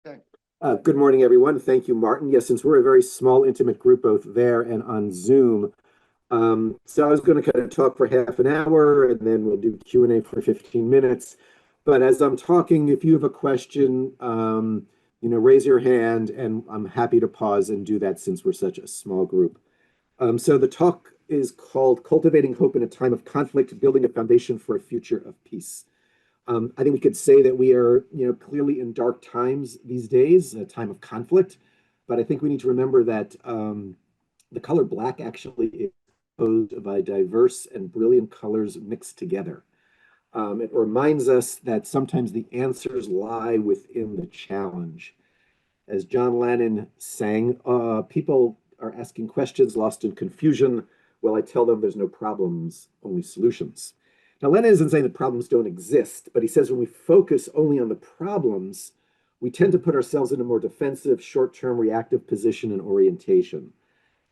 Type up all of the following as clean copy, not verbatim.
Okay. Good morning, everyone. Thank you, Martin. Yes, since we're a very small, intimate group, both there and on Zoom, so I was going to kind of talk for half an hour, and then we'll do Q&A for 15 minutes. But as I'm talking, if you have a question, raise your hand, and I'm happy to pause and do that since we're such a small group. So the talk is called "Cultivating Hope in a Time of Conflict: Building a Foundation for a Future of Peace." I think we could say that we are, clearly in dark times these days, a time of conflict. But I think we need to remember that the color black actually is composed by diverse and brilliant colors mixed together. It reminds us that sometimes the answers lie within the challenge. As John Lennon sang, people are asking questions lost in confusion. Well, I tell them there's no problems, only solutions. Now, Lennon isn't saying that problems don't exist, but he says when we focus only on the problems, we tend to put ourselves in a more defensive, short-term, reactive position and orientation.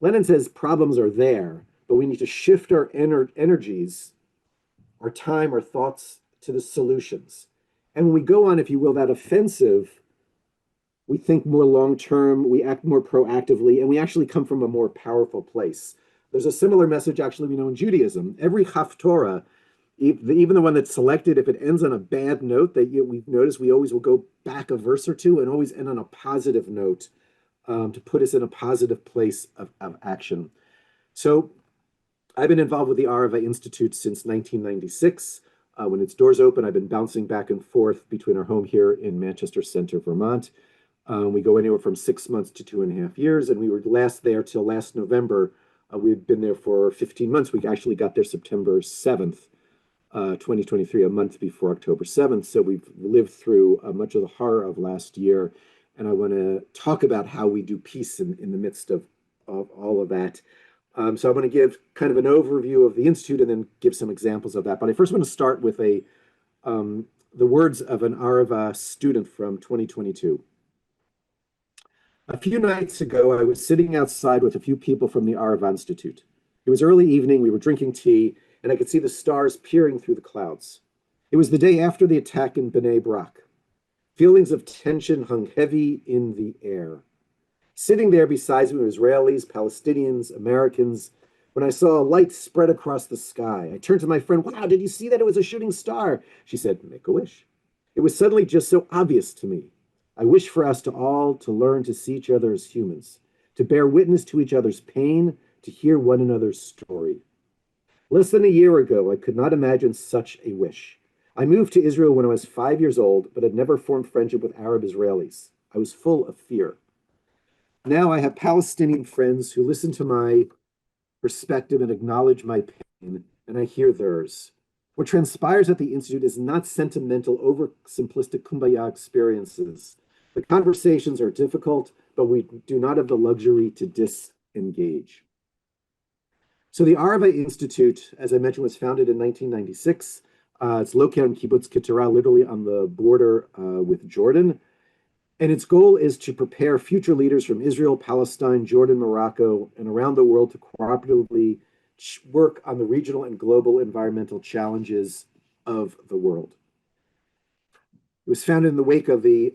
Lennon says problems are there, but we need to shift our energies, our time, our thoughts to the solutions. And when we go on, if you will, that offensive, we think more long-term, we act more proactively, and we actually come from a more powerful place. There's a similar message, actually, we know in Judaism. Every Haftorah, even the one that's selected, if it ends on a bad note, that we've noticed we always will go back a verse or two and always end on a positive note to put us in a positive place of action. So I've been involved with the Arava Institute since 1996. When its doors open, I've been bouncing back and forth between our home here in Manchester Center, Vermont. We go anywhere from 6 months to 2.5 years, and we were last there till last November. We've been there for 15 months. We actually got there September 7th. 2023, a month before October 7th. So we've lived through much of the horror of last year. And I want to talk about how we do peace in the midst of all of that. So I'm going to give kind of an overview of the Institute and then give some examples of that. But I first want to start with the words of an Arava student from 2022. A few nights ago, I was sitting outside with a few people from the Arava Institute. It was early evening, we were drinking tea, and I could see the stars peering through the clouds. It was the day after the attack in Bnei Brak. Feelings of tension hung heavy in the air. Sitting there beside me were Israelis, Palestinians, Americans. When I saw a light spread across the sky, I turned to my friend. Wow, did you see that? It was a shooting star. She said, make a wish. It was suddenly just so obvious to me. I wish for us to all to learn to see each other as humans, to bear witness to each other's pain, to hear one another's story. Less than a year ago, I could not imagine such a wish. I moved to Israel when I was 5 years old, but had never formed friendship with Arab Israelis. I was full of fear. Now I have Palestinian friends who listen to my perspective and acknowledge my pain, and I hear theirs. What transpires at the Institute is not sentimental, oversimplistic kumbaya experiences. The conversations are difficult, but we do not have the luxury to disengage. So the Arava Institute, as I mentioned, was founded in 1996. It's located in Kibbutz Ketura, literally on the border with Jordan. And its goal is to prepare future leaders from Israel, Palestine, Jordan, Morocco, and around the world to cooperatively work on the regional and global environmental challenges of the world. It was founded in the wake of the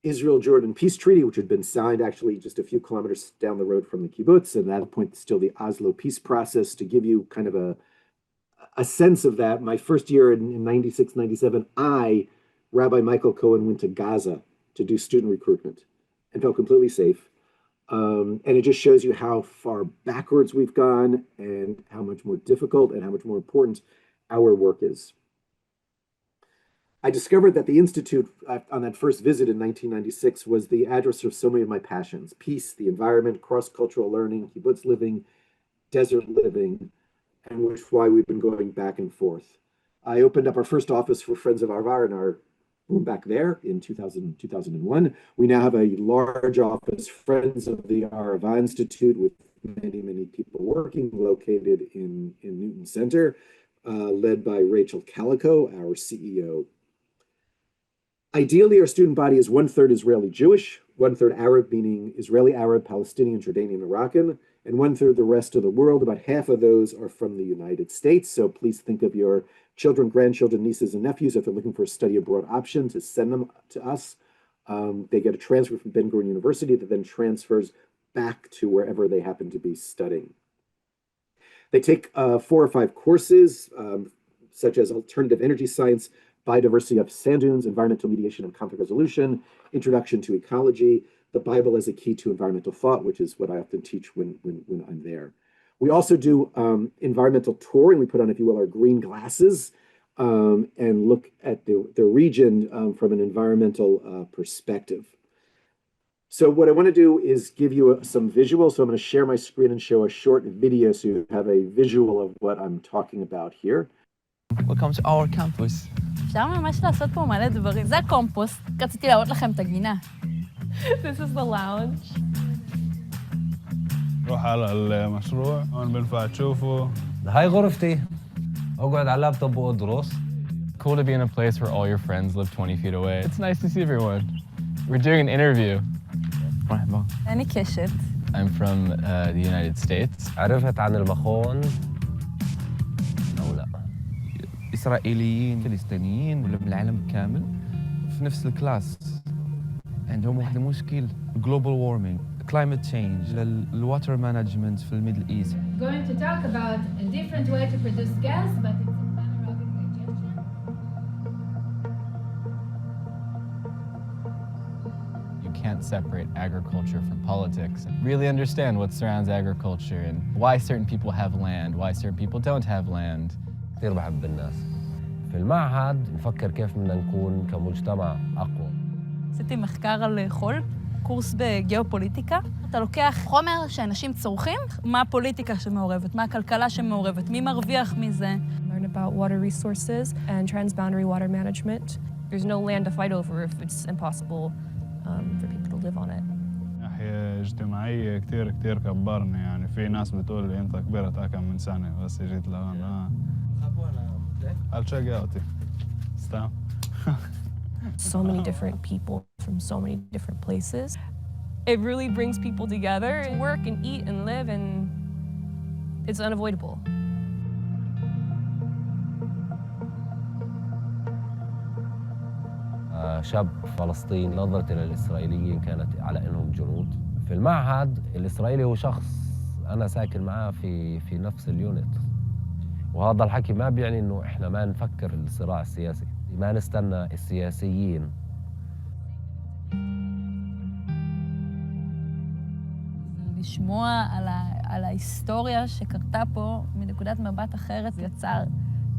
Israel-Jordan peace treaty, which had been signed actually just a few kilometers down the road from the kibbutz, and at that point still the Oslo peace process. To give you kind of a sense of that, my first year in 96, 97, Rabbi Michael Cohen, went to Gaza to do student recruitment and felt completely safe. And it just shows you how far backwards we've gone and how much more difficult and how much more important our work is. I discovered that the Institute, on that first visit in 1996, was the address of so many of my passions: peace, the environment, cross-cultural learning, kibbutz living, desert living, and which is why we've been going back and forth. I opened up our first office for Friends of Arava in our room back there in 2001. We now have a large office, Friends of the Arava Institute, with many, many people working, located in Newton Center, led by Rachel Calico, our CEO. Ideally, our student body is 1/3 Israeli Jewish, 1/3 Arab, meaning Israeli Arab, Palestinian, Jordanian, Moroccan, and 1/3 the rest of the world. About half of those are from the United States. So please think of your children, grandchildren, nieces, and nephews if they're looking for a study abroad option to send them to us. They get a transfer from Ben Gurion University that then transfers back to wherever they happen to be studying. They take 4 or 5 courses, such as alternative energy science, biodiversity of sand dunes, environmental mediation and conflict resolution, introduction to ecology, the Bible as a key to environmental thought, which is what I often teach when I'm there. We also do environmental touring. We put on, if you will, our green glasses and look at the region from an environmental perspective. So what I want to do is give you some visuals. So I'm going to share my screen and show a short video so you have a visual of what I'm talking about here. Welcome to our campus. אפשר ממש לעשות פה מלא דברים. זה הקומפוסט. רציתי להראות לכם את הגינה. This is the lounge. روح على المشروع هون بنفع تشوفه. هاي غرفتي. أقعد على اللابتوب وأدرس. Cool to be in a place where all your friends live 20 feet away. It's nice to see everyone. We're doing an interview. אני קשת. I'm from the United States. عرفت عن المخون أو لا؟ إسرائيليين فلسطينيين ولا من العالم كامل في نفس الكلاس. عندهم واحد مشكل global warming, climate change, water management في الميدل إيست. Going to talk about a different way to produce gas, but it's anaerobic digestion. You can't separate agriculture from politics and really understand what surrounds agriculture and why certain people have land, why certain people don't have land. كثير بحب الناس. في المعهد نفكر كيف بدنا نكون كمجتمع أقوى. עשיתי מחקר על חול, קורס בגיאופוליטיקה. אתה לוקח חומר שאנשים צורכים, מה הפוליטיקה שמעורבת, מה הכלכלה שמעורבת, מי מרוויח מזה. Learn about water resources and transboundary water management. There's no land to fight over if it's impossible for people to live on it. ناحية اجتماعية كتير كبرني يعني في ناس بتقول لي أنت كبرت كم من سنة بس جيت لهون I'll check out. Stop. So many different people from so many different places. It really brings people together and work and eat and live, and it's unavoidable. شاب فلسطيني نظرتي للإسرائيليين كانت على إنهم جنود. في المعهد الإسرائيلي هو شخص أنا ساكن معاه في نفس اليونت. وهذا الحكي ما بيعني إنه إحنا ما نفكر الصراع السياسي، ما نستنى السياسيين. לשמוע על ההיסטוריה שקרתה פה מנקודת מבט אחרת, זה יצר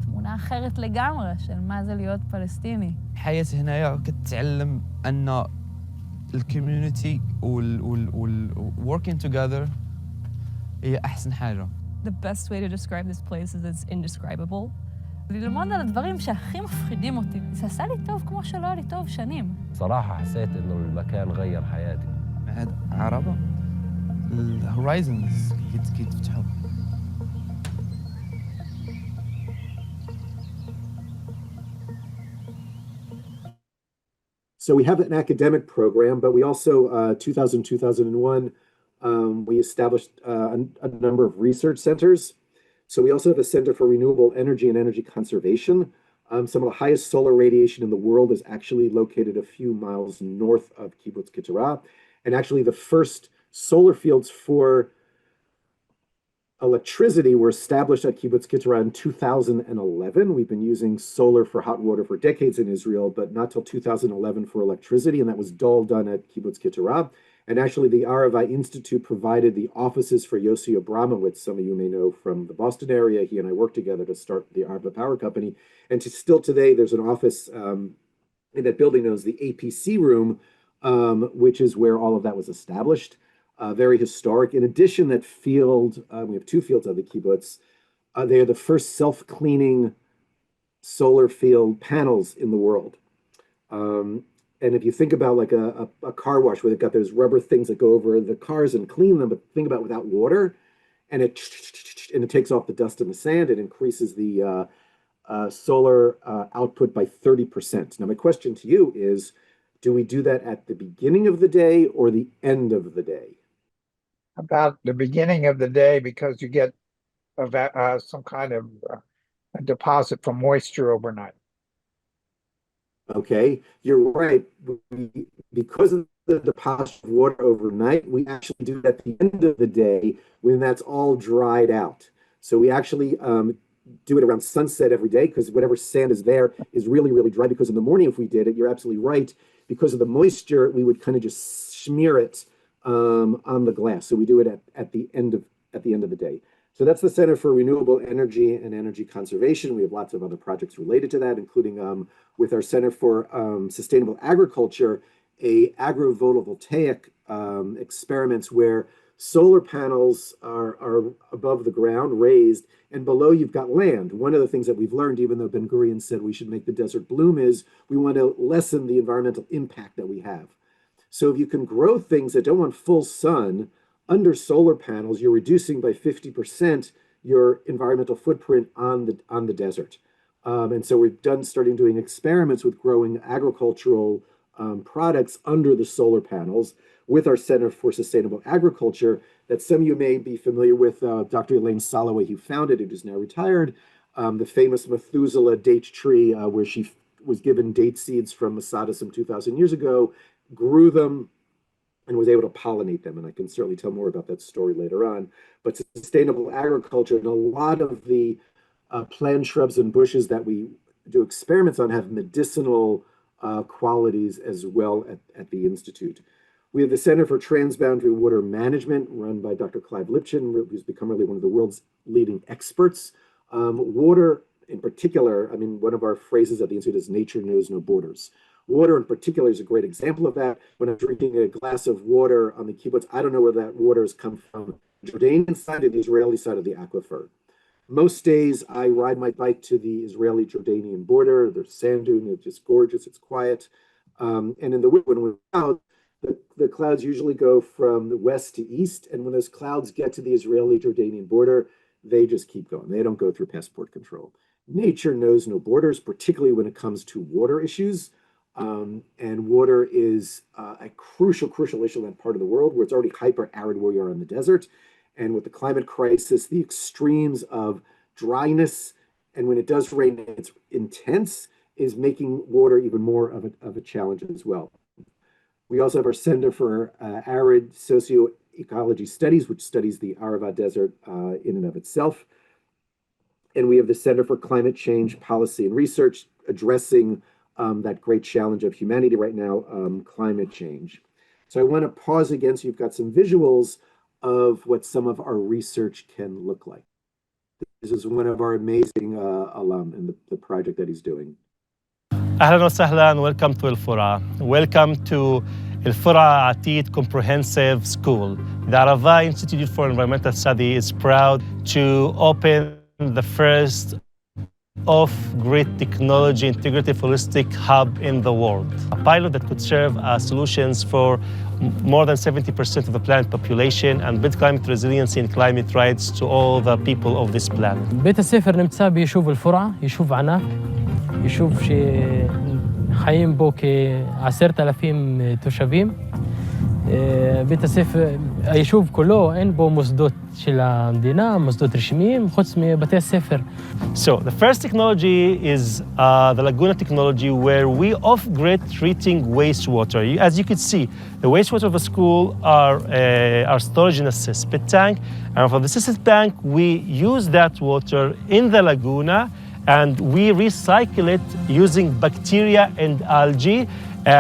תמונה אחרת לגמרי של מה זה להיות פלסטיני. الحياة هنا كتعلم أن الكوميونيتي working together هي أحسن حاجة. The best way to describe this place is it's indescribable. ללמוד על הדברים שהכי מפחידים אותי. זה עשה לי טוב כמו שלא היה לי טוב שנים. صراحة حسيت إنه المكان غير حياتي. معهد عربة الهورايزنز كيتفتحوا. So we have an academic program, but we also, 2001, we established a number of research centers. So we also have a Center for Renewable Energy and Energy Conservation. Some of the highest solar radiation in the world is actually located a few miles north of Kibbutz Ketura. And actually the first solar fields for electricity were established at Kibbutz Ketura in 2011. We've been using solar for hot water for decades in Israel, but not till 2011 for electricity, and that was all done at Kibbutz Ketura. And actually, the Arava Institute provided the offices for Yossi Abramowitz, some of you may know from the Boston area. He and I worked together to start the Arava Power Company. And still today, there's an office in that building known as the APC room, which is where all of that was established. Very historic. In addition, that field, we have 2 fields of the kibbutz. They are the first self-cleaning solar field panels in the world. And if you think about like a car wash where they've got those rubber things that go over the cars and clean them, but think about without water, and it takes off the dust and the sand, it increases the solar output by 30%. Now, my question to you is, do we do that at the beginning of the day or the end of the day? About the beginning of the day, because you get some kind of a deposit from moisture overnight. Okay, you're right. Because of the deposit of water overnight, we actually do it at the end of the day when that's all dried out. So we actually do it around sunset every day because whatever sand is there is really, really dry. Because in the morning, if we did it, you're absolutely right. Because of the moisture, we would kind of just smear it on the glass. So we do it at the end of the day. So that's the Center for Renewable Energy and Energy Conservation. We have lots of other projects related to that, including with our Center for Sustainable Agriculture, a agrivoltaic experiments where solar panels are above the ground, raised, and below you've got land. One of the things that we've learned, even though Ben Gurion said we should make the desert bloom, is we want to lessen the environmental impact that we have. So if you can grow things that don't want full sun under solar panels, you're reducing by 50% your environmental footprint on the desert. And so we've starting doing experiments with growing agricultural products under the solar panels with our Center for Sustainable Agriculture that some of you may be familiar with. Dr. Elaine Soloway, who founded it, is now retired. The famous Methuselah date tree, where she was given date seeds from Masada some 2,000 years ago, grew them, and was able to pollinate them. And I can certainly tell more about that story later on. But sustainable agriculture and a lot of the plant shrubs and bushes that we do experiments on have medicinal qualities as well at the Institute. We have the Center for Transboundary Water Management run by Dr. Clive Lipchin, who's become really one of the world's leading experts. Water in particular, I mean, one of our phrases at the Institute is nature knows no borders. Water in particular is a great example of that. When I'm drinking a glass of water on the kibbutz, I don't know where that water has come from, the Jordanian side or the Israeli side of the aquifer. Most days I ride my bike to the Israeli-Jordanian border. There's sand dune, it's just gorgeous, it's quiet. And in the when we're out, the clouds usually go from the west to east. And when those clouds get to the Israeli-Jordanian border, they just keep going. They don't go through passport control. Nature knows no borders, particularly when it comes to water issues. And water is a crucial issue in that part of the world where it's already hyper-arid where you are in the desert. And with the climate crisis, the extremes of dryness, and when it does rain, it's intense, is making water even more of a challenge as well. We also have our Center for Arid Socioecology Studies, which studies the Arava Desert in and of itself. And we have the Center for Climate Change Policy and Research addressing that great challenge of humanity right now, climate change. So I want to pause again so you've got some visuals of what some of our research can look like. This is one of our amazing alum in the project that he's doing. أهلا وسهلا, welcome to الفرع. Welcome to الفرع Atid Comprehensive School. The Arava Institute for Environmental Study is proud to open the first off-grid technology integrative holistic hub in the world. A pilot that could serve as solutions for more than 70% of the planet population and build climate resiliency and climate rights to all the people of this planet. بيت السفر نمتسا بيشوف الفرع، يشوف عناك، يشوف شي חיים בו כ10,000 תושבים. בית הספר, היישוב כולו, אין בו מוסדות של המדינה, מוסדות רשמיים, חוץ מבתי הספר. So the first technology is the Laguna technology, where we off-grid treating wastewater. As you can see, the wastewater of the school are storage in a cesspit tank, and for the cesspit tank, we use that water in the Laguna, and we recycle it using bacteria and algae.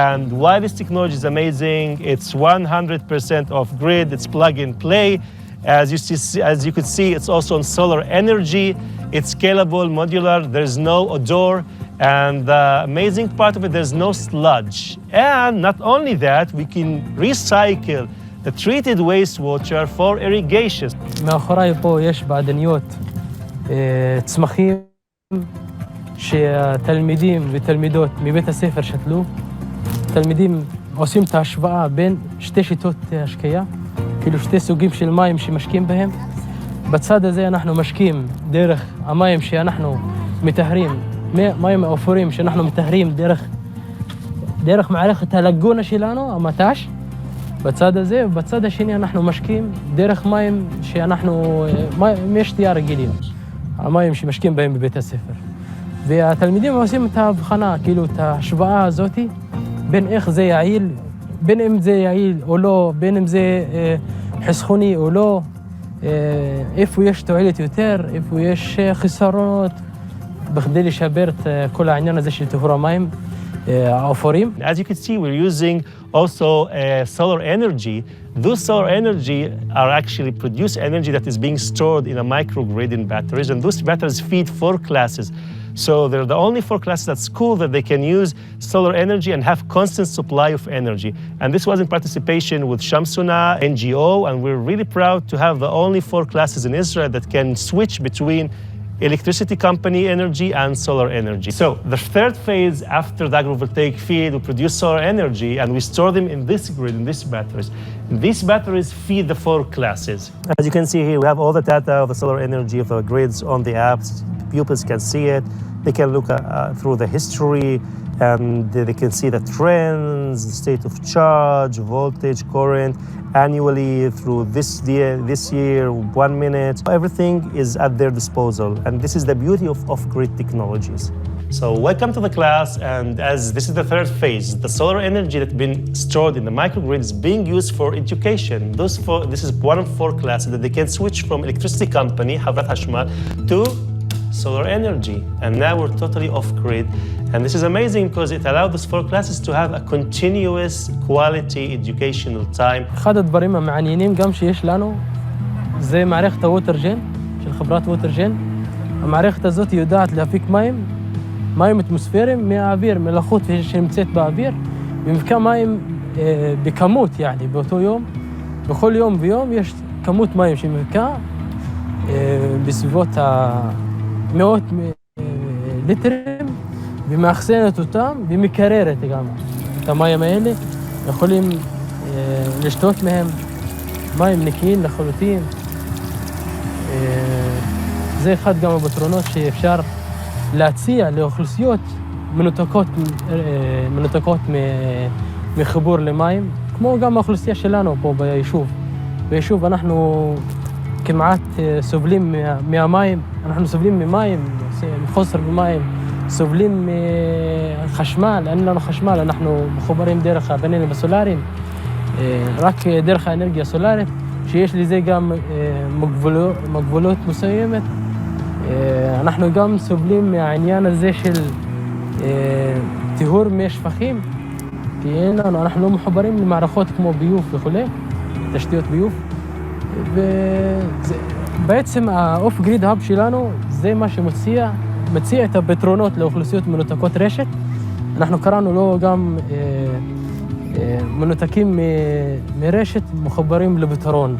And why this technology is amazing, it's 100% off-grid, it's plug and play. As you could see, it's also on solar energy. It's scalable, modular, there's no odor. And the amazing part of it, there's no sludge. And not only that, we can recycle the treated wastewater for irrigation. מאחוריי פה יש בעדניות, צמחים שהתלמידים ותלמידות מבית הספר שתלו. תלמידים עושים את ההשוואה בין שתי שיטות השקייה, כאילו שתי סוגים של מים שמשקים בהם. בצד הזה אנחנו משקים דרך המים שאנחנו מטהרים, מים האופורים שאנחנו מטהרים דרך מערכת הלגונה שלנו, המט"ש. בצד הזה, ובצד השני אנחנו משקים דרך מים שאנחנו, מי שתייה רגילים, המים שמשקים בהם בבית הספר. והתלמידים עושים את ההבחנה, כאילו את ההשוואה הזאת, בין איך זה יעיל, בין אם זה יעיל או לא, בין אם זה חסכוני או לא, איפה יש תועלת יותר, איפה יש חיסרונות, בכדי לשפר את כל העניין הזה של טיהור המים האפורים. As you can see, we're using also solar energy. Those solar energy are actually produce energy that is being stored in a microgrid in batteries, and those batteries feed 4 classes. So they're the only 4 classes at school that they can use solar energy and have constant supply of energy. And this was in participation with Shamsuna NGO, and we're really proud to have the only 4 classes in Israel that can switch between electricity company energy and solar energy. So the third phase after the agrivoltaic feed, we produce solar energy and we store them in this grid, in these batteries. And these batteries feed the 4 classes. As you can see here, we have all the data of the solar energy of the grids on the apps. Pupils can see it. They can look through the history, and they can see the trends, the state of charge, voltage, current, annually through this year, 1 minute. Everything is at their disposal, and this is the beauty of off-grid technologies. So welcome to the class, and as this is the third phase, the solar energy that's been stored in the microgrid is being used for education. This is one of 4 classes that they can switch from electricity company, Havrat Hashmal, to solar energy. And now we're totally off-grid. And this is amazing because it allowed those 4 classes to have a continuous quality educational time. אחד הדברים המעניינים גם שיש לנו זה מערכת הווטרג'ן, של חברת ווטרג'ן. המערכת הזאת יודעת להפיק מים אטמוספיריים מהאוויר, מלחות שנמצאת באוויר, ומפיקה מים בכמות, באותו יום. בכל יום ויום יש כמות מים שמפיקה בסביבות מאות ליטרים, ומאחסנת אותם ומקררת גם את המים האלה. יכולים לשתות מהם מים נקיים לחלוטין. זה אחד גם הפתרונות שאפשר להציע לאוכלוסיות מנותקות מחיבור למים, כמו גם האוכלוסייה שלנו פה ביישוב. ביישוב אנחנו כמעט סובלים מהמים, אנחנו סובלים ממים, מחוסר במים, סובלים מחשמל, אין לנו חשמל, אנחנו מחוברים דרך הפאנלים הסולריים, רק דרך האנרגיה הסולרית, שיש לזה גם מגבלות מסוימת. אנחנו גם סובלים מהעניין הזה של טיהור מי שפכים, כי אנחנו לא מחוברים למערכות כמו ביוב וכו', תשתיות ביוב. ובעצם האוף גריד האב שלנו זה מה שמציע את הפתרונות לאוכלוסיות מנותקות רשת. אנחנו קראנו לו גם מנותקים מרשת מחוברים לפתרון.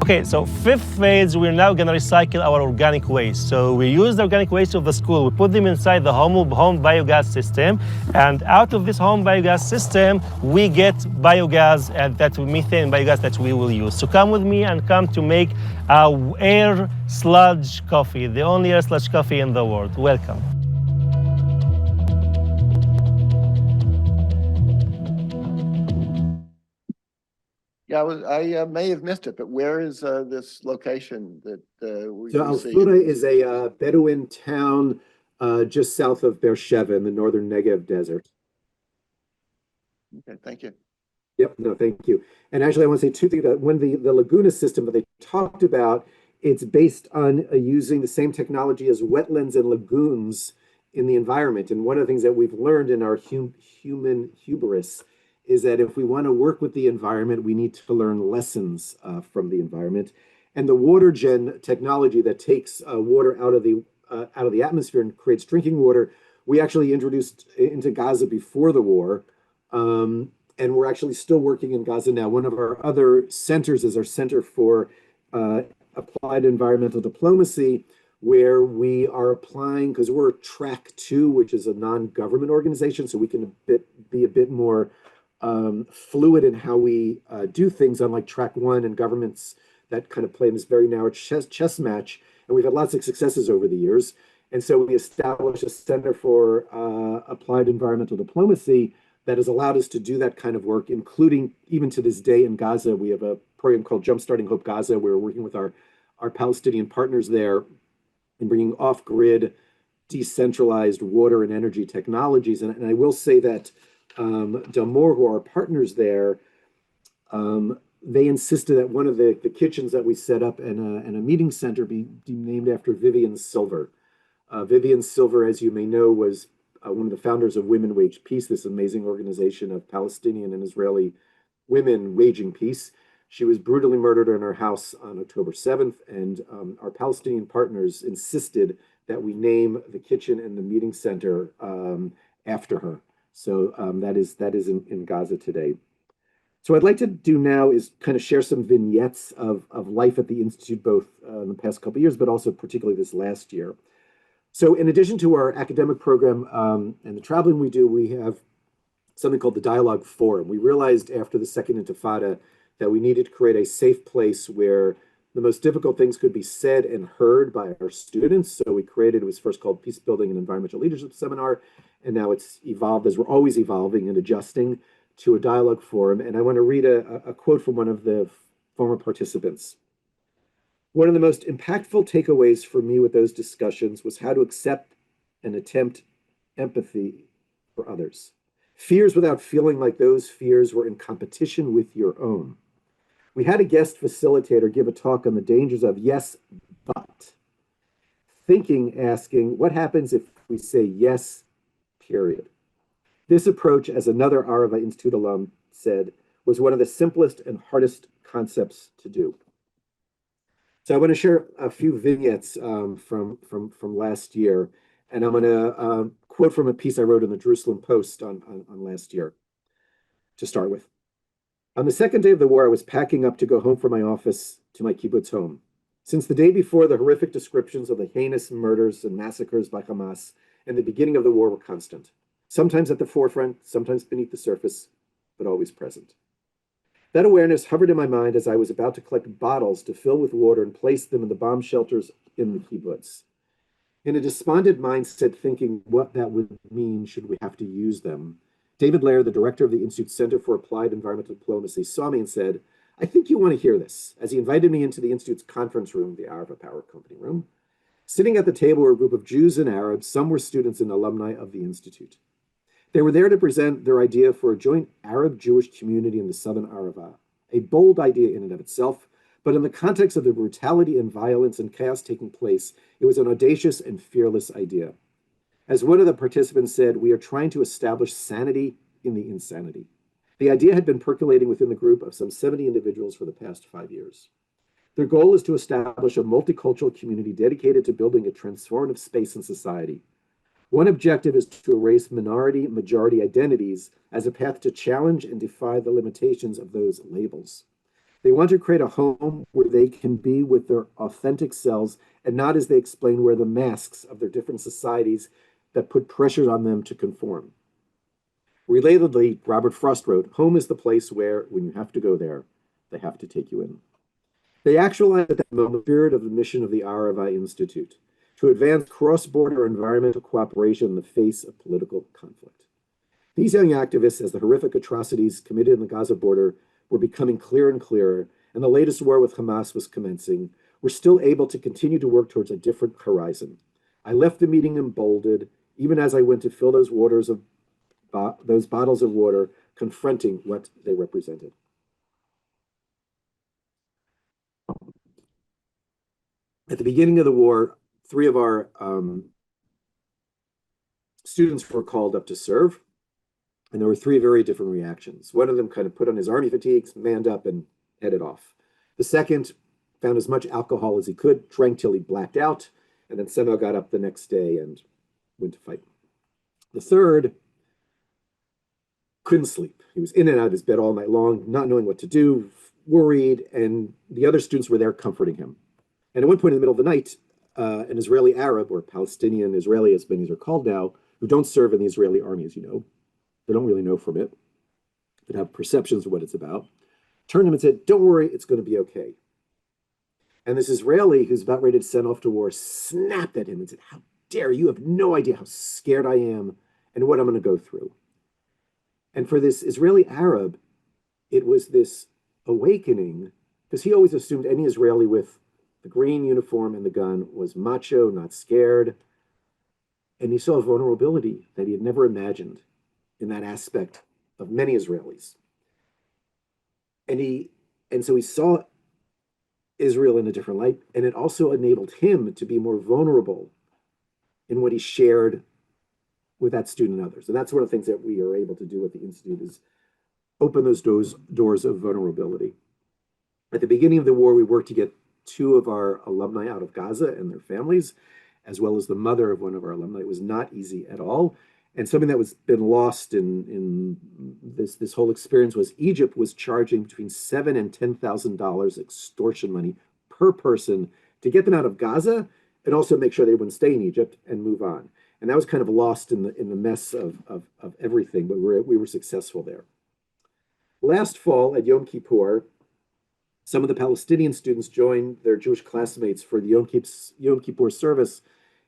Okay, so 5th phase, we're now going to recycle our organic waste. So we use the organic waste of the school, we put them inside the home biogas system, and out of this home biogas system, we get biogas, that methane biogas that we will use. So come with me and come to make air sludge coffee, the only air sludge coffee in the world. Welcome. Yeah, I may have missed it, but where is this location that we see? So Al-Fura is a Bedouin town just south of Beersheba in the northern Negev desert. Okay, thank you. Yep, no, thank you. And actually, I want to say 2 things. That when the Laguna system that they talked about, it's based on using the same technology as wetlands and lagoons in the environment. And one of the things that we've learned in our human hubris is that if we want to work with the environment, we need to learn lessons from the environment. And the water gen technology that takes water out of the atmosphere and creates drinking water, we actually introduced into Gaza before the war. And we're actually still working in Gaza now. One of our other centers is our Center for Applied Environmental Diplomacy, where we are applying, because we're Track 2, which is a non-government organization, so we can be a bit more fluid in how we do things, unlike Track 1 and governments that kind of play in this very narrow chess match. And we've had lots of successes over the years. And so we established a Center for Applied Environmental Diplomacy that has allowed us to do that kind of work, including even to this day in Gaza. We have a program called Jumpstarting Hope Gaza, where we're working with our Palestinian partners there and bringing off-grid decentralized water and energy technologies. And I will say that Delmore, who are partners there, they insisted that one of the kitchens that we set up and a meeting center be named after Vivian Silver. Vivian Silver, as you may know, was one of the founders of Women Wage Peace, this amazing organization of Palestinian and Israeli women waging peace. She was brutally murdered in her house on October 7th, and our Palestinian partners insisted that we name the kitchen and the meeting center after her. So that is in Gaza today. So what I'd like to do now is kind of share some vignettes of life at the Institute, both in the past couple of years, but also particularly this last year. So in addition to our academic program and the traveling we do, we have something called the Dialogue Forum. We realized after the Second Intifada that we needed to create a safe place where the most difficult things could be said and heard by our students. So we created, it was first called Peace Building and Environmental Leadership Seminar, and now it's evolved, as we're always evolving and adjusting, to a dialogue forum. And I want to read a quote from one of the former participants. One of the most impactful takeaways for me with those discussions was how to accept and attempt empathy for others. Fears without feeling like those fears were in competition with your own. We had a guest facilitator give a talk on the dangers of yes, but. Thinking, asking, what happens if we say yes, period? This approach, as another Arava Institute alum said, was one of the simplest and hardest concepts to do. So I want to share a few vignettes from last year, and I'm going to quote from a piece I wrote in the Jerusalem Post on last year to start with. On the second day of the war, I was packing up to go home from my office to my kibbutz home. Since the day before, the horrific descriptions of the heinous murders and massacres by Hamas and the beginning of the war were constant. Sometimes at the forefront, sometimes beneath the surface, but always present. That awareness hovered in my mind as I was about to collect bottles to fill with water and place them in the bomb shelters in the kibbutz. In a despondent mindset, thinking what that would mean should we have to use them, David Lair, the director of the Institute's Center for Applied Environmental Diplomacy, saw me and said, I think you want to hear this, as he invited me into the Institute's conference room, the Arava Power Company room. Sitting at the table were a group of Jews and Arabs. Some were students and alumni of the Institute. They were there to present their idea for a joint Arab-Jewish community in the Southern Arava, a bold idea in and of itself, but in the context of the brutality and violence and chaos taking place, it was an audacious and fearless idea. As one of the participants said, we are trying to establish sanity in the insanity. The idea had been percolating within the group of some 70 individuals for the past 5 years. Their goal is to establish a multicultural community dedicated to building a transformative space in society. One objective is to erase minority-majority identities as a path to challenge and defy the limitations of those labels. They want to create a home where they can be with their authentic selves and not, as they explain, wear the masks of their different societies that put pressure on them to conform. Relatedly, Robert Frost wrote, home is the place where, when you have to go there, they have to take you in. They actualized at that moment the spirit of the mission of the Arava Institute, to advance cross-border environmental cooperation in the face of political conflict. These young activists, as the horrific atrocities committed in the Gaza border were becoming clearer and clearer, and the latest war with Hamas was commencing, were still able to continue to work towards a different horizon. I left the meeting emboldened, even as I went to fill those bottles of water, confronting what they represented. At the beginning of the war, 3 of our students were called up to serve, and there were 3 very different reactions. One of them kind of put on his army fatigues, manned up, and headed off. The second found as much alcohol as he could, drank till he blacked out, and then somehow got up the next day and went to fight. The third couldn't sleep. He was in and out of his bed all night long, not knowing what to do, worried, and the other students were there comforting him. And at one point in the middle of the night, an Israeli Arab, or Palestinian Israeli, as many are called now, who don't serve in the Israeli army, as you know, they don't really know from it, but have perceptions of what it's about, turned to him and said, don't worry, it's going to be okay. And this Israeli, who's about ready to send off to war, snapped at him and said, how dare you, have no idea how scared I am and what I'm going to go through. And for this Israeli Arab, it was this awakening, because he always assumed any Israeli with the green uniform and the gun was macho, not scared. And he saw a vulnerability that he had never imagined in that aspect of many Israelis. And so he saw Israel in a different light, and it also enabled him to be more vulnerable in what he shared with that student and others. And that's one of the things that we are able to do at the Institute, is open those doors of vulnerability. At the beginning of the war, we worked to get 2 of our alumni out of Gaza and their families, as well as the mother of one of our alumni. It was not easy at all. And something that was been lost in this whole experience was Egypt was charging between $7,000 and $10,000 extortion money per person to get them out of Gaza, and also make sure they wouldn't stay in Egypt and move on. And that was kind of lost in the mess of everything, but we were successful there. Last fall at Yom Kippur, some of the Palestinian students joined their Jewish classmates for the Yom Kippur service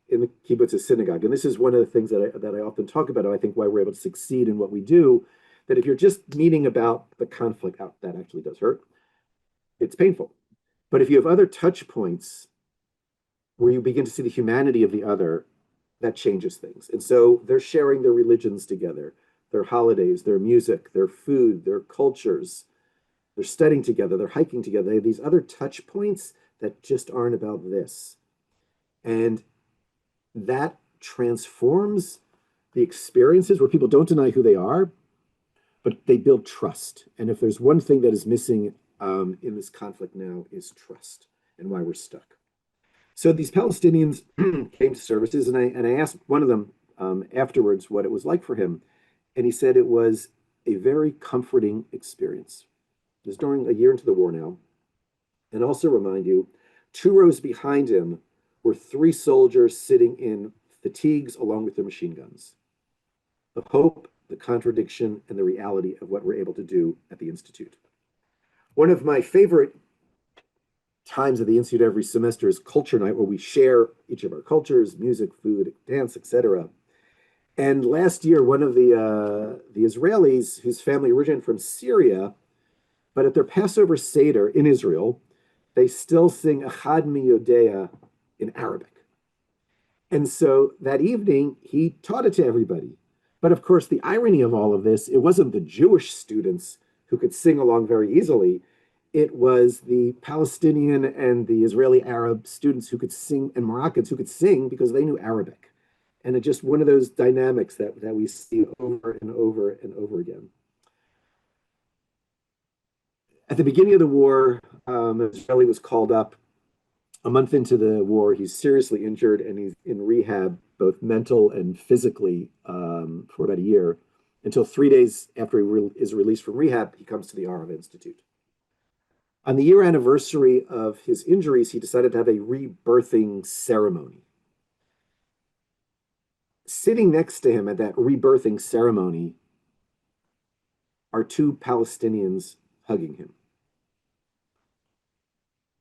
in the Kibbutz synagogue. And this is one of the things that I often talk about, I think why we're able to succeed in what we do, that if you're just meeting about the conflict, that actually does hurt. It's painful. But if you have other touch points where you begin to see the humanity of the other, that changes things. And so they're sharing their religions together, their holidays, their music, their food, their cultures. They're studying together, they're hiking together. They have these other touch points that just aren't about this. And that transforms the experiences where people don't deny who they are, but they build trust. And if there's one thing that is missing in this conflict now, is trust, and why we're stuck. So these Palestinians came to services, and I asked one of them afterwards what it was like for him. And he said it was a very comforting experience. It was during a year into the war now. And also remind you, 2 rows behind him were 3 soldiers sitting in fatigues along with their machine guns. The hope, the contradiction, and the reality of what we're able to do at the Institute. One of my favorite times at the Institute every semester is culture night, where we share each of our cultures, music, food, dance, etc. And last year, one of the Israelis whose family originated from Syria, but at their Passover Seder in Israel, they still sing Echad Mi Yodea in Arabic. And so that evening, he taught it to everybody. But of course, the irony of all of this, it wasn't the Jewish students who could sing along very easily. It was the Palestinian and the Israeli Arab students who could sing, and Moroccans who could sing because they knew Arabic. And it's just one of those dynamics that we see over and over and over again. At the beginning of the war, an Israeli was called up. A month into the war, he's seriously injured, and he's in rehab, both mental and physically, for about a year, until 3 days after he is released from rehab, he comes to the Arava Institute. On the year anniversary of his injuries, he decided to have a rebirthing ceremony. Sitting next to him at that rebirthing ceremony are 2 Palestinians hugging him.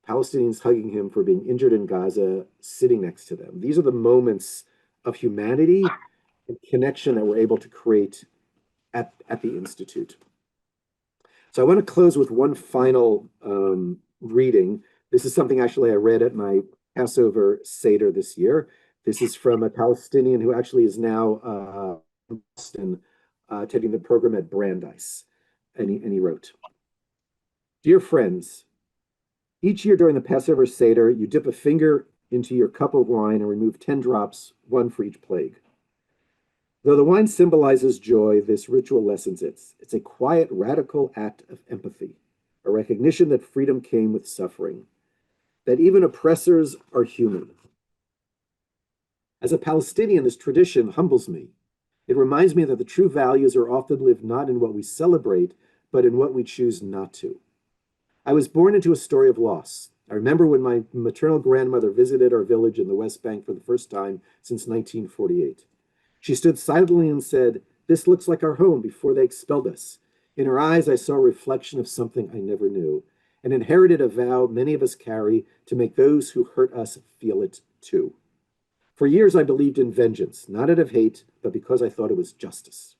Palestinians hugging him for being injured in Gaza, sitting next to them. These are the moments of humanity and connection that we're able to create at the Institute. So I want to close with one final reading. This is something actually I read at my Passover Seder this year. This is from a Palestinian who actually is now in Boston, taking the program at Brandeis. And he wrote, "Dear friends, each year during the Passover Seder, you dip a finger into your cup of wine and remove 10 drops, 1 for each plague. Though the wine symbolizes joy, this ritual lessens it. It's a quiet, radical act of empathy, a recognition that freedom came with suffering, that even oppressors are human. As a Palestinian, this tradition humbles me. It reminds me that the true values are often lived not in what we celebrate, but in what we choose not to. I was born into a story of loss. I remember when my maternal grandmother visited our village in the West Bank for the first time since 1948. She stood silently and said, 'This looks like our home before they expelled us.' In her eyes, I saw a reflection of something I never knew, and inherited a vow many of us carry to make those who hurt us feel it too. For years, I believed in vengeance, not out of hate, but because I thought it was justice.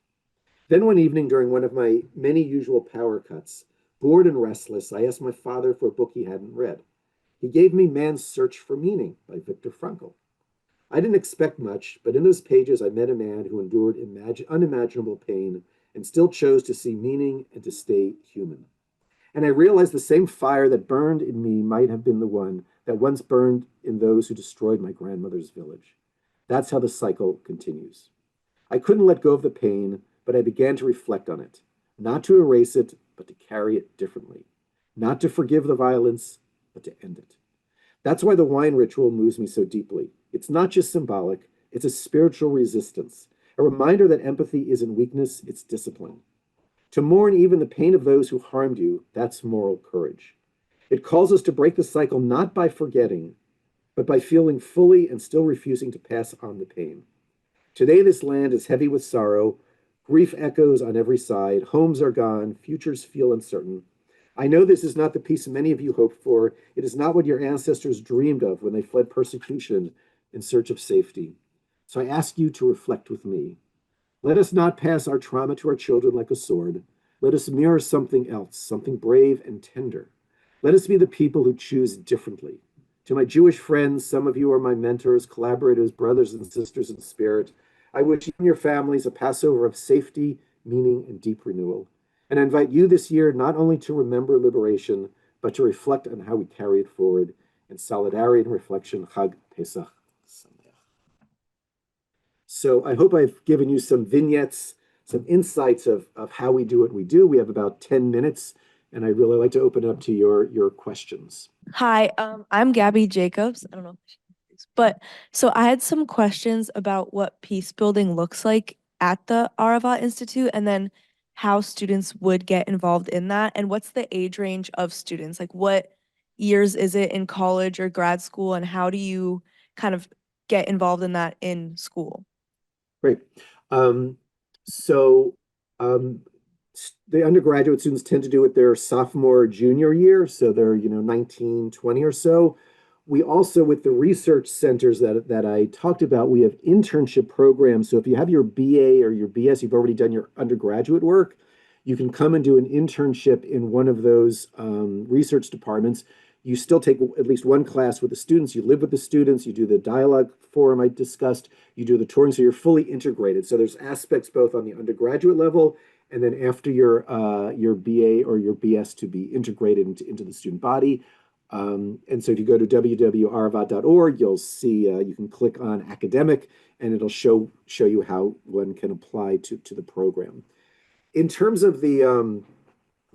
Then one evening, during one of my many usual power cuts, bored and restless, I asked my father for a book he hadn't read. He gave me Man's Search for Meaning by Viktor Frankl. I didn't expect much, but in those pages I met a man who endured unimaginable pain and still chose to see meaning and to stay human. And I realized the same fire that burned in me might have been the one that once burned in those who destroyed my grandmother's village. That's how the cycle continues. I couldn't let go of the pain, but I began to reflect on it, not to erase it, but to carry it differently, not to forgive the violence, but to end it. That's why the wine ritual moves me so deeply. It's not just symbolic, it's a spiritual resistance, a reminder that empathy isn't weakness, it's discipline. To mourn even the pain of those who harmed you, that's moral courage. It calls us to break the cycle not by forgetting, but by feeling fully and still refusing to pass on the pain. Today, this land is heavy with sorrow. Grief echoes on every side. Homes are gone. Futures feel uncertain. I know this is not the peace many of you hoped for. It is not what your ancestors dreamed of when they fled persecution in search of safety. So I ask you to reflect with me. Let us not pass our trauma to our children like a sword. Let us mirror something else, something brave and tender. Let us be the people who choose differently. To my Jewish friends, some of you are my mentors, collaborators, brothers and sisters in spirit. I wish you and your families a Passover of safety, meaning, and deep renewal. And I invite you this year not only to remember liberation, but to reflect on how we carry it forward in solidarity and reflection. Chag Pesach Sameach. So I hope I've given you some vignettes, some insights of how we do what we do. We have about 10 minutes, and I'd really like to open it up to your questions. Hi, I'm Gabby Jacobs. I don't know if she is, but so I had some questions about what peace building looks like at the Arava Institute, and then how students would get involved in that, and what's the age range of students? Like, what years is it in college or grad school, and how do you kind of get involved in that in school? Great. So the undergraduate students tend to do it their sophomore, junior year. So they're, 19, 20 or so. We also, with the research centers that I talked about, we have internship programs. So if you have your BA or your BS, you've already done your undergraduate work, you can come and do an internship in one of those research departments. You still take at least one class with the students, you live with the students, you do the dialogue forum I discussed, you do the touring, so you're fully integrated. So there's aspects both on the undergraduate level and then after your BA or your BS to be integrated into the student body. And so if you go to www.arava.org, you'll see, you can click on academic and it'll show you how one can apply to the program. In terms of the,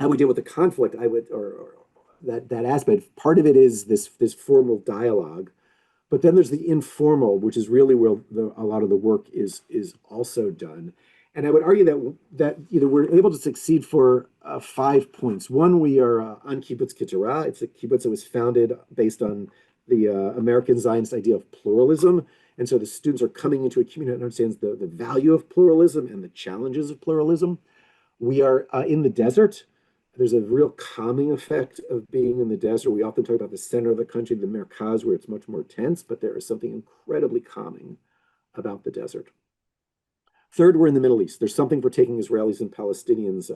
how we deal with the conflict, I would, or that aspect, part of it is this formal dialogue, but then there's the informal, which is really where a lot of the work is also done. And I would argue that we're able to succeed for 5 points. One, we are on Kibbutz Ketura. It's a kibbutz that was founded based on the American Zionist idea of pluralism. And so the students are coming into a community that understands the value of pluralism and the challenges of pluralism. We are in the desert. There's a real calming effect of being in the desert. We often talk about the center of the country, the Merkaz, where it's much more tense, but there is something incredibly calming about the desert. Third, we're in the Middle East. There's something for taking Israelis and Palestinians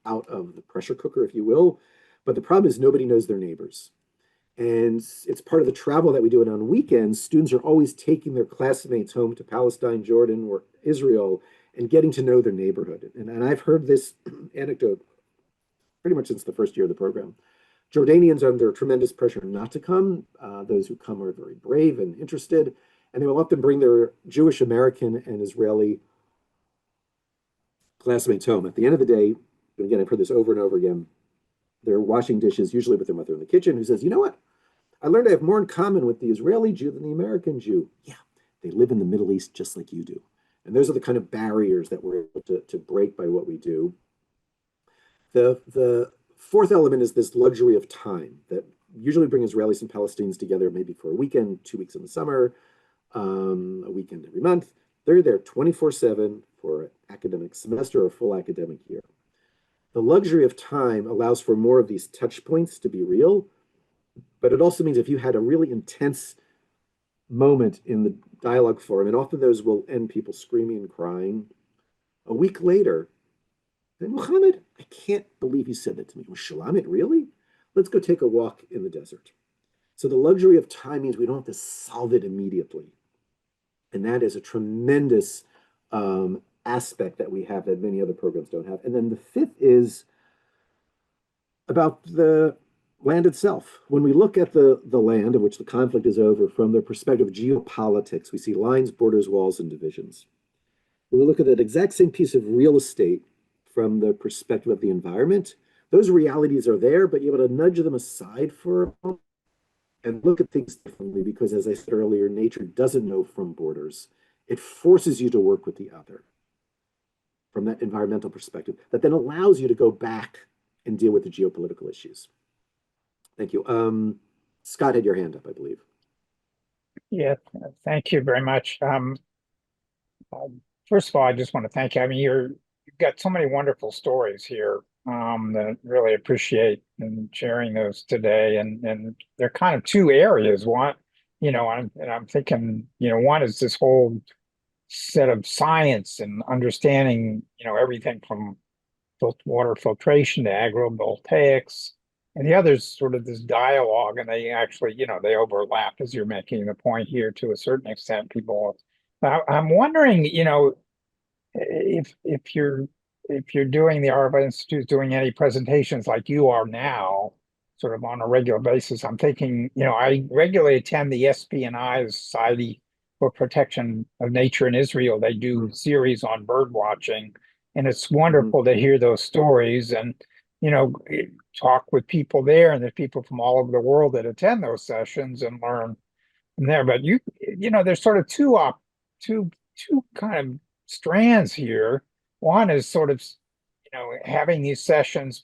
out of the pressure cooker, if you will. But the problem is nobody knows their neighbors. And it's part of the travel that we do. And on weekends, students are always taking their classmates home to Palestine, Jordan, or Israel, and getting to know their neighborhood. And I've heard this anecdote pretty much since the first year of the program. Jordanians are under tremendous pressure not to come. Those who come are very brave and interested. And they will often bring their Jewish American and Israeli classmates home. At the end of the day, and again, I've heard this over and over again, they're washing dishes, usually with their mother in the kitchen, who says, you know what? I learned I have more in common with the Israeli Jew than the American Jew. Yeah, they live in the Middle East just like you do. And those are the kind of barriers that we're able to break by what we do. The fourth element is this luxury of time that usually bring Israelis and Palestinians together, maybe for a weekend, 2 weeks in the summer, a weekend every month. They're there 24/7 for an academic semester or a full academic year. The luxury of time allows for more of these touch points to be real, but it also means if you had a really intense moment in the dialogue forum, and often those will end people screaming and crying, a week later, Muhammad, I can't believe you said that to me. Was Shulamit really? Let's go take a walk in the desert. So the luxury of time means we don't have to solve it immediately. And that is a tremendous aspect that we have that many other programs don't have. And then the fifth is about the land itself. When we look at the land of which the conflict is over from the perspective of geopolitics, we see lines, borders, walls, and divisions. When we look at that exact same piece of real estate from the perspective of the environment, those realities are there, but you're able to nudge them aside for a moment and look at things differently because, as I said earlier, nature doesn't know from borders. It forces you to work with the other from that environmental perspective that then allows you to go back and deal with the geopolitical issues. Thank you. Scott had your hand up, I believe. Yeah, thank you very much. First of all, I just want to thank you. I mean, you've got so many wonderful stories here that I really appreciate and sharing those today. And they're kind of two areas. One, I'm thinking, one is this whole set of science and understanding, everything from water filtration to agrivoltaics. And the other is sort of this dialogue, and they actually, they overlap as you're making the point here to a certain extent. I'm wondering, if you're doing the Arava Institute, doing any presentations like you are now, sort of on a regular basis. I'm thinking, I regularly attend the SPNI, the Society for Protection of Nature in Israel. They do series on bird watching, and it's wonderful to hear those stories and, talk with people there. And there's people from all over the world that attend those sessions and learn from there. But there's sort of two kind of strands here. One is sort of, having these sessions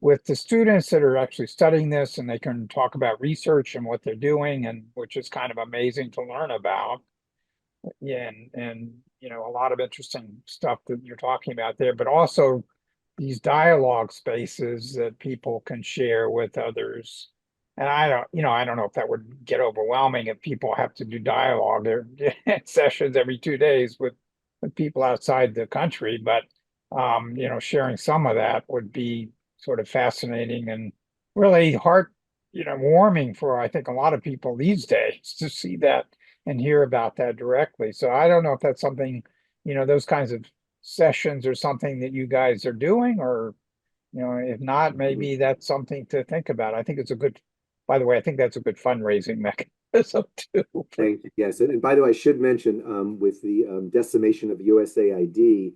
with the students that are actually studying this, and they can talk about research and what they're doing, and which is kind of amazing to learn about. Yeah, and a lot of interesting stuff that you're talking about there, but also these dialogue spaces that people can share with others. And I don't know if that would get overwhelming if people have to do dialogue or sessions every 2 days with people outside the country, but sharing some of that would be sort of fascinating and really warming for, I think, a lot of people these days to see that and hear about that directly. So I don't know if that's something, those kinds of sessions or something that you guys are doing, or, if not, maybe that's something to think about. I think by the way, I think that's a good fundraising mechanism too. Thank you. Yes, and by the way, I should mention with the decimation of USAID,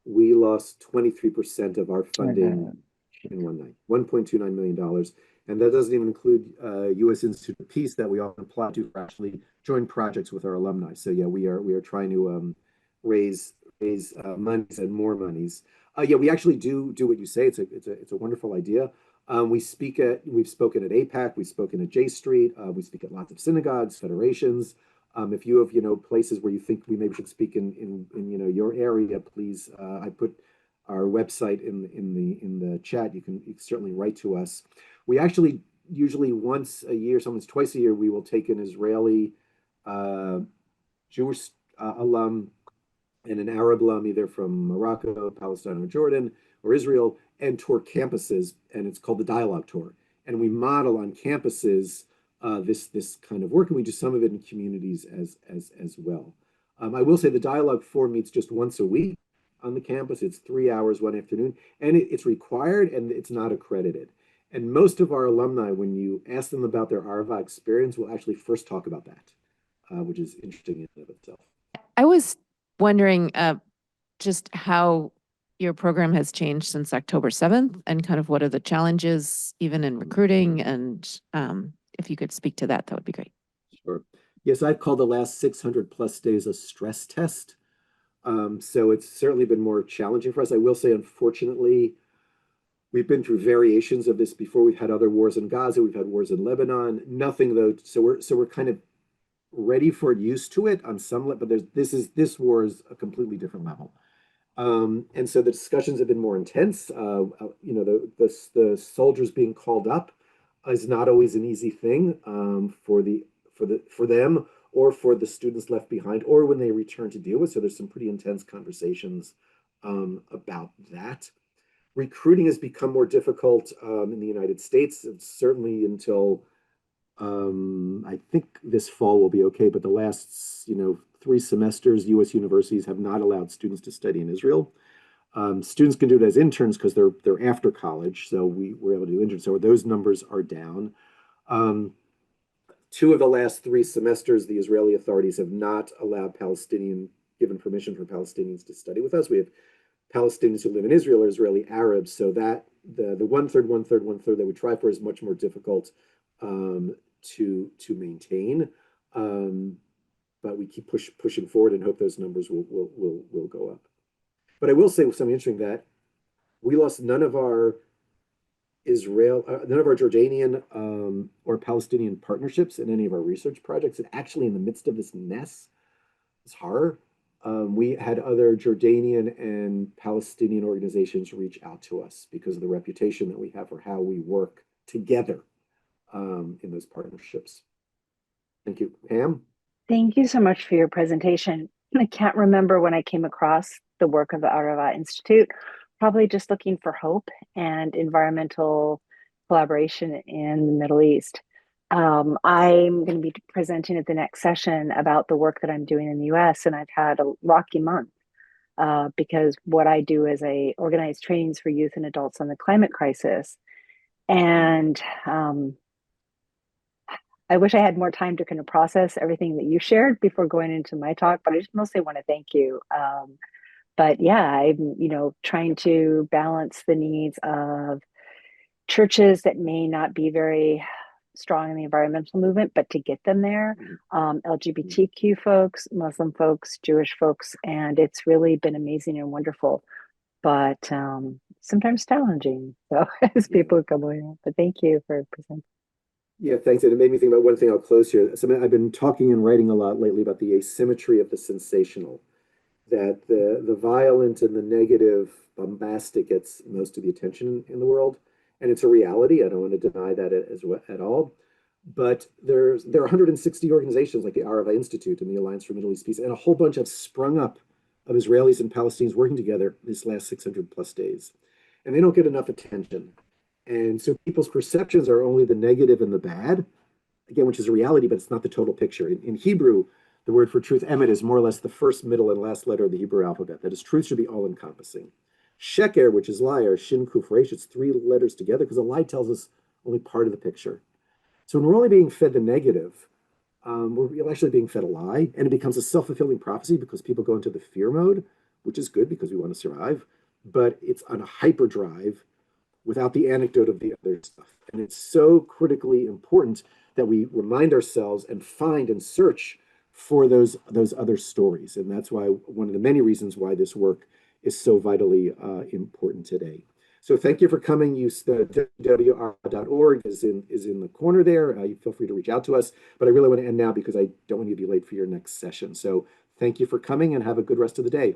we lost 23% of our funding in one night, $1.29 million. And that doesn't even include U.S. Institute of Peace that we often apply to for actually joint projects with our alumni. So yeah, we are trying to raise monies and more monies. Yeah, we actually do what you say. It's a wonderful idea. We've spoken at APAC, we've spoken at J Street, we speak at lots of synagogues, federations. If you have places where you think we maybe should speak in your area, please. I put our website in the chat. You can certainly write to us. We actually usually once a year, sometimes twice a year, we will take an Israeli Jewish alum and an Arab alum, either from Morocco, Palestine, or Jordan, or Israel, and tour campuses, and it's called the Dialogue Tour. And we model on campuses this kind of work, and we do some of it in communities as well. I will say the Dialogue Forum meets just once a week on the campus. It's 3 hours one afternoon, and it's required, and it's not accredited. And most of our alumni, when you ask them about their Arava experience, will actually first talk about that, which is interesting in and of itself. I was wondering just how your program has changed since October 7th, and kind of what are the challenges even in recruiting, and if you could speak to that, that would be great. Sure. Yes, I've called the last 600 plus days a stress test. So it's certainly been more challenging for us. I will say, unfortunately, we've been through variations of this before. We've had other wars in Gaza, we've had wars in Lebanon, nothing though. So we're kind of ready for it, used to it on some level, but this war is a completely different level. And so the discussions have been more intense. The soldiers being called up is not always an easy thing for them or for the students left behind, or when they return to deal with. So there's some pretty intense conversations about that. Recruiting has become more difficult in the United States, certainly until I think this fall will be okay, but the last 3 semesters, U.S. universities have not allowed students to study in Israel. Students can do it as interns because they're after college, so we were able to do interns. So those numbers are down. 2 of the last 3 semesters, the Israeli authorities have not allowed given permission for Palestinians to study with us. We have Palestinians who live in Israel are Israeli Arabs, so that the 1/3, 1/3, 1/3 that we try for is much more difficult to maintain. But we keep pushing forward and hope those numbers will go up. But I will say something interesting, that we lost none of our Jordanian or Palestinian partnerships in any of our research projects. And actually, in the midst of this mess, this horror, we had other Jordanian and Palestinian organizations reach out to us because of the reputation that we have for how we work together in those partnerships. Thank you. Pam? Thank you so much for your presentation. I can't remember when I came across the work of the Arava Institute, probably just looking for hope and environmental collaboration in the Middle East. I'm going to be presenting at the next session about the work that I'm doing in the US, and I've had a rocky month because what I do is I organize trainings for youth and adults on the climate crisis. And I wish I had more time to kind of process everything that you shared before going into my talk, but I just mostly want to thank you. But yeah, I'm, trying to balance the needs of churches that may not be very strong in the environmental movement, but to get them there, LGBTQ folks, Muslim folks, Jewish folks, and it's really been amazing and wonderful, but sometimes challenging. So as people come in, but thank you for presenting. Yeah, thanks. And it made me think about one thing. I'll close here. Something I've been talking and writing a lot lately about the asymmetry of the sensational, that the violent and the negative, bombastic gets most of the attention in the world. And it's a reality. I don't want to deny that at all. But there are 160 organizations like the Arava Institute and the Alliance for Middle East Peace, and a whole bunch have sprung up of Israelis and Palestinians working together these last 600 plus days. And they don't get enough attention. And so people's perceptions are only the negative and the bad, again, which is a reality, but it's not the total picture. In Hebrew, the word for truth, emet, is more or less the first, middle, and last letter of the Hebrew alphabet. That is, truth should be all-encompassing. Sheker, which is liar, shin, kuf, resh, it's 3 letters together because a lie tells us only part of the picture. So when we're only being fed the negative, we're actually being fed a lie, and it becomes a self-fulfilling prophecy because people go into the fear mode, which is good because we want to survive, but it's on a hyperdrive without the anecdote of the other stuff. And it's so critically important that we remind ourselves and find and search for those other stories. And that's why one of the many reasons why this work is so vitally important today. So thank you for coming. www.arava.org is in the corner there. You feel free to reach out to us. But I really want to end now because I don't want you to be late for your next session. So thank you for coming and have a good rest of the day.